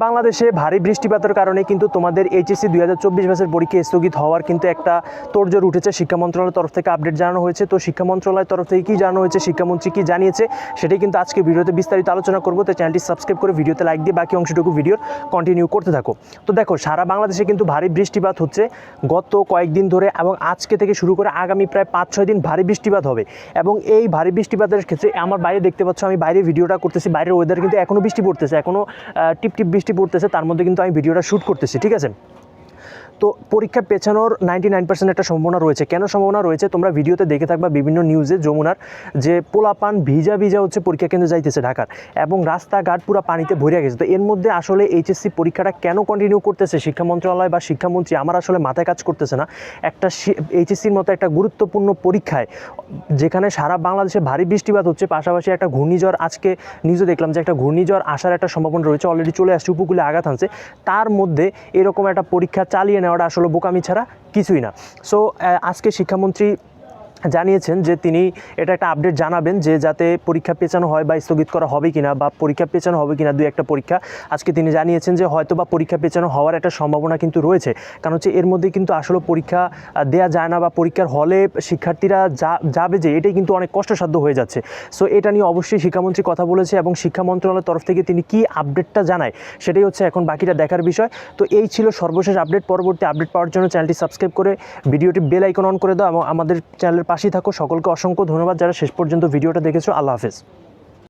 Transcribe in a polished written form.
বাংলাদেশে ভারী বৃষ্টিপাতের কারণে কিন্তু তোমাদের এইচএসসি 2024 ব্যাচের পরীক্ষা স্থগিত হওয়ার কিন্তু একটা তোড়জোড় উঠেছে। শিক্ষা মন্ত্রণালয়ের তরফ থেকে আপডেট জানানো হয়েছে। তো শিক্ষা মন্ত্রণালয়ের তরফ থেকে কী জানানো হয়েছে, শিক্ষামন্ত্রী কী জানিয়েছে, সেটাই কিন্তু আজকে ভিডিওতে বিস্তারিত আলোচনা করবো। তো চ্যানেলটি সাবস্ক্রাইব করে ভিডিওতে লাইক দিয়ে বাকি অংশটুকু ভিডিওর কন্টিনিউ করতে থাকো। তো দেখো, সারা বাংলাদেশে কিন্তু ভারী বৃষ্টিপাত হচ্ছে গত কয়েকদিন ধরে, এবং আজকে থেকে শুরু করে আগামী প্রায় 5-6 দিন ভারী বৃষ্টিপাত হবে। এবং এই ভারী বৃষ্টিপাতের ক্ষেত্রে আমার বাইরে দেখতে পাচ্ছ, আমি বাইরে ভিডিওটা করতেছি, বাইরের ওয়েদার কিন্তু এখনও বৃষ্টি পড়তেছে, এখনও টিপ টিপ বৃষ্টি পড়তেছে, তার মধ্যে কিন্তু আমি ভিডিওটা শ্যুট করতেছি, ঠিক আছে। তো পরীক্ষা পেছানোর 99% একটা সম্ভাবনা রয়েছে। কেন সম্ভাবনা রয়েছে তোমরা ভিডিওতে দেখে থাকবা বিভিন্ন নিউজে, যমুনার যে পোলাপান ভিজা ভিজা হচ্ছে পরীক্ষা কেন্দ্রে যাইতেছে ঢাকার, এবং রাস্তাঘাট পুরো পানিতে ভরে গেছে। তো এর মধ্যে আসলে এইচএসসি পরীক্ষাটা কেন কন্টিনিউ করতেছে শিক্ষা মন্ত্রণালয় বা শিক্ষামন্ত্রী, আমার আসলে মাথায় কাজ করতেছে না। একটা এইচএসসির মতো একটা গুরুত্বপূর্ণ পরীক্ষায়, যেখানে সারা বাংলাদেশে ভারী বৃষ্টিপাত হচ্ছে, পাশাপাশি একটা ঘূর্ণিঝড়, আজকে নিউজে দেখলাম যে একটা ঘূর্ণিঝড় আসার একটা সম্ভাবনা রয়েছে, অলরেডি চলে আসছে, উপকূলে আঘাত হানছে, তার মধ্যে এরকম একটা পরীক্ষা চালিয়ে নেওয়াটা আসলে বোকামি ছাড়া কিছুই না। সো আজকে শিক্ষামন্ত্রী জানিয়েছেন যে তিনি এটা একটা আপডেট জানাবেন যে যাতে পরীক্ষা পেছানো হয় বা স্থগিত করা হবে কিনা, বা পরীক্ষা পেছানো হবে কিনা, দুই একটা পরীক্ষা আজকে তিনি জানিয়েছেন যে হয়তো বা পরীক্ষা পেছানো হওয়ার একটা সম্ভাবনা কিন্তু রয়েছে। কারণ হচ্ছে এর মধ্যে কিন্তু আসলে পরীক্ষা দেয়া যায় না, বা পরীক্ষার হলে শিক্ষার্থীরা যাবে যে, এটাই কিন্তু অনেক কষ্টসাধ্য হয়ে যাচ্ছে। সো এটা নিয়ে অবশ্যই শিক্ষামন্ত্রী কথা বলেছে, এবং শিক্ষা মন্ত্রণালয়ের তরফ থেকে তিনি কি আপডেটটা জানায় সেটাই হচ্ছে এখন বাকিটা দেখার বিষয়। তো এই ছিল সর্বশেষ আপডেট। পরবর্তী আপডেট পাওয়ার জন্য চ্যানেলটি সাবস্ক্রাইব করে ভিডিওটি বেল আইকন অন করে দাও, এবং আমাদের চ্যানেলের পাশেই থাকো। সকলকে অসংখ্য ধন্যবাদ যারা শেষ পর্যন্ত ভিডিওটা দেখেছো। আল্লাহ হাফেজ।